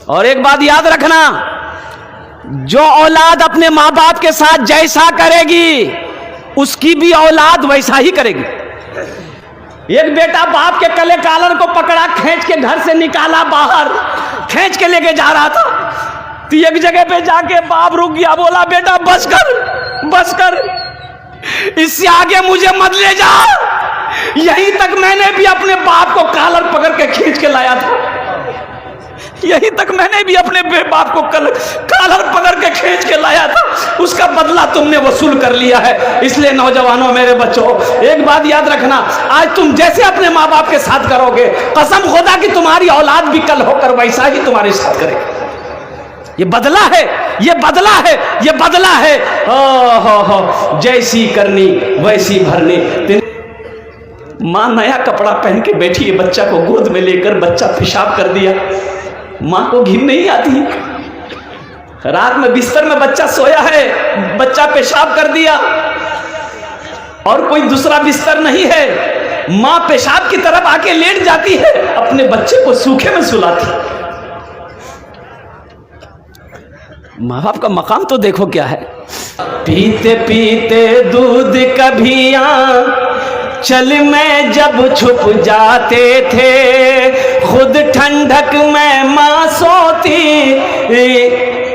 और एक बात याद रखना, जो औलाद अपने माँ बाप के साथ जैसा करेगी उसकी भी औलाद वैसा ही करेगी। एक बेटा बाप के कले कालर को पकड़ा, खींच के घर से निकाला बाहर, खींच के लेके जा रहा था, तो एक जगह पे जाके बाप रुक गया, बोला बेटा बस कर, इससे आगे मुझे मत ले जा। यहीं तक मैंने भी अपने बाप को कालर पकड़ के खींच के लाया था, यहीं तक मैंने भी अपने बाप को कालर पकड़ के खींच के लाया था, उसका बदला तुमने वसूल कर लिया है। इसलिए नौजवानों, मेरे बच्चों, एक बात याद रखना, आज तुम जैसे अपने माँ बाप के साथ करोगे, कसम खुदा कि तुम्हारी औलाद भी कल होकर वैसा ही तुम्हारे साथ करेगी। ये बदला है, ये बदला है, ये बदला है। हो जैसी करनी वैसी भरनी। माँ नया कपड़ा पहन के बैठी है, बच्चा को गोद में लेकर, बच्चा पेशाब कर दिया, माँ को घिन नहीं आती। रात में बिस्तर में बच्चा सोया है, बच्चा पेशाब कर दिया और कोई दूसरा बिस्तर नहीं है, माँ पेशाब की तरफ आके लेट जाती है, अपने बच्चे को सूखे में सुलाती। माँ बाप का मकाम तो देखो क्या है। पीते पीते दूध कभी चल में जब छुप जाते थे, खुद ठंडक में माँ सोती,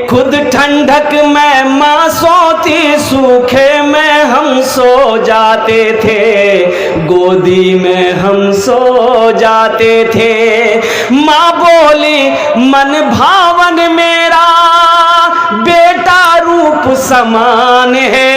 खुद ठंडक में माँ सोती, सूखे में हम सो जाते थे, गोदी में हम सो जाते थे। माँ बोली मन भावन मेरा बेटा रूप समान है,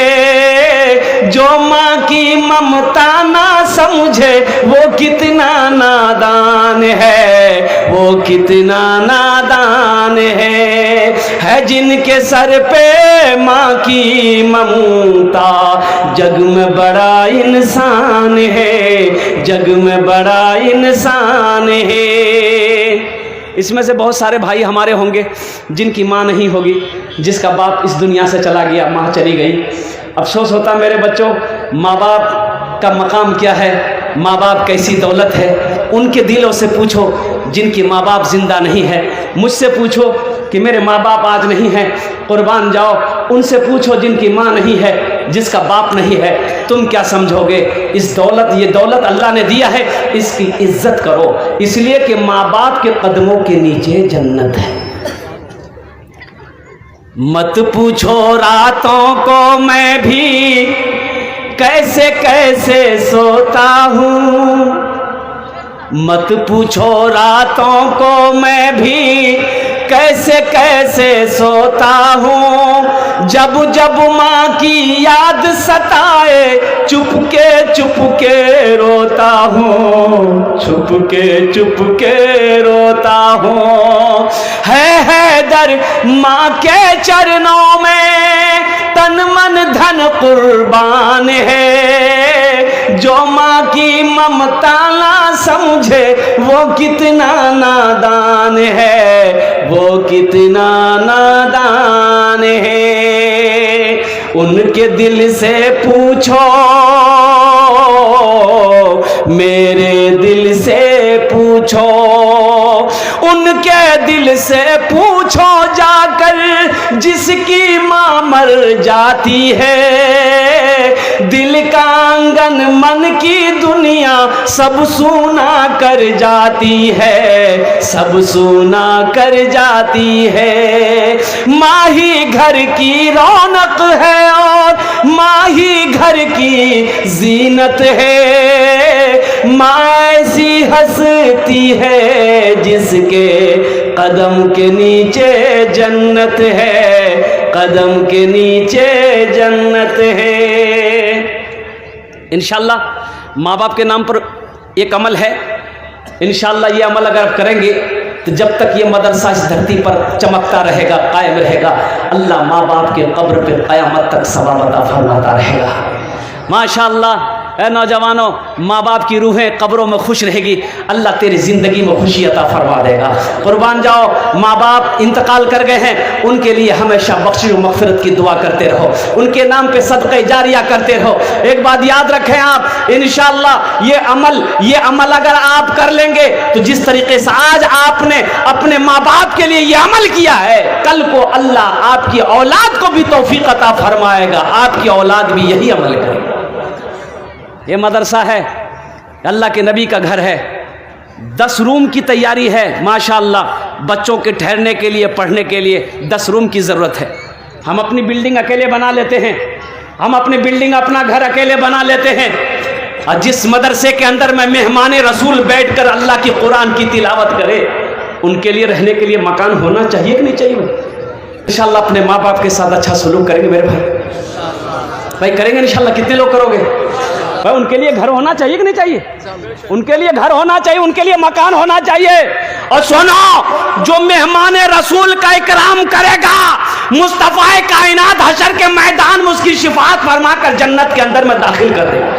जो माँ की ममता ना समझे वो कितना नादान है, वो कितना नादान है जिनके सर पे माँ की ममता, जग में बड़ा इंसान है, जग में बड़ा इंसान है। इसमें से बहुत सारे भाई हमारे होंगे जिनकी माँ नहीं होगी, जिसका बाप इस दुनिया से चला गया, माँ चली गई। अफसोस होता मेरे बच्चों, माँ बाप का मकाम क्या है, माँ बाप कैसी दौलत है। उनके दिलों से पूछो जिनकी माँ बाप जिंदा नहीं है, मुझसे पूछो कि मेरे माँ बाप आज नहीं हैं, कुर्बान जाओ। उनसे पूछो जिनकी माँ नहीं है, जिसका बाप नहीं है, तुम क्या समझोगे। इस दौलत, ये दौलत अल्लाह ने दिया है, इसकी इज्जत करो, इसलिए कि माँ बाप के कदमों के नीचे जन्नत है। मत पूछो रातों को मैं भी कैसे कैसे सोता हूँ, मत पूछो रातों को मैं भी कैसे कैसे सोता हूँ, जब जब माँ की याद सताए चुपके रोता हूँ, चुपके रोता हूँ। है दर माँ के चरणों में तन मन धन कुर्बान है, जो माँ की ममता ना समझे वो कितना नादान है, वो कितना नादान है। उनके दिल से पूछो, मेरे दिल से पूछो, उनके दिल से पूछो जाकर जिसकी माँ मर जाती है, दिल का आंगन मन की दुनिया सब सूना कर जाती है, सब सूना कर जाती है। माँ ही घर की रौनक है और माँ ही घर की जीनत है, माँ ऐसी हंसती है जिसके कदम के नीचे जन्नत है, कदम के नीचे जन्नत है। इंशाअल्लाह माँ बाप के नाम पर एक अमल है, इंशाअल्लाह ये अमल अगर आप करेंगे तो जब तक ये मदरसा इस धरती पर चमकता रहेगा, कायम रहेगा, अल्लाह माँ बाप के कब्र पे क़यामत तक सवाब अता फरमाता रहेगा। माशाअल्लाह ए नौजवानों, माँ बाप की रूहें कब्रों में खुश रहेगी, अल्लाह तेरी ज़िंदगी में खुशी अता फरमा देगा। कुर्बान जाओ, माँ बाप इंतकाल कर गए हैं, उनके लिए हमेशा बख्शिश व मग़फ़िरत की दुआ करते रहो, उनके नाम पे सदक़े जारिया करते रहो। एक बात याद रखें आप, इंशाअल्लाह ये अमल अगर आप कर लेंगे तो जिस तरीके से आज आपने अपने माँ बाप के लिए ये अमल किया है, कल को अल्लाह आपकी औलाद को भी तौफीक अता फरमाएगा, आपकी औलाद भी यही अमल करेगी। ये मदरसा है, अल्लाह के नबी का घर है, 10 रूम की तैयारी है माशाअल्लाह। बच्चों के ठहरने के लिए, पढ़ने के लिए 10 रूम की ज़रूरत है। हम अपनी बिल्डिंग अकेले बना लेते हैं, हम अपनी बिल्डिंग, अपना घर अकेले बना लेते हैं, और जिस मदरसे के अंदर में मेहमान रसूल बैठकर अल्लाह की कुरान की तिलावत करे, उनके लिए रहने के लिए मकान होना चाहिए कि नहीं चाहिए? इंशाअल्लाह अपने माँ बाप के साथ अच्छा सलूक करेंगे मेरे भाई करेंगे इंशाअल्लाह। कितने लोग करोगे भाई? उनके लिए घर होना चाहिए कि नहीं चाहिए? उनके लिए घर होना चाहिए, उनके लिए मकान होना चाहिए। और सुनो, जो मेहमान रसूल का इकराम करेगा, मुस्तफा कायनात हशर के मैदान में उसकी शिफात फरमा कर जन्नत के अंदर में दाखिल कर देगा।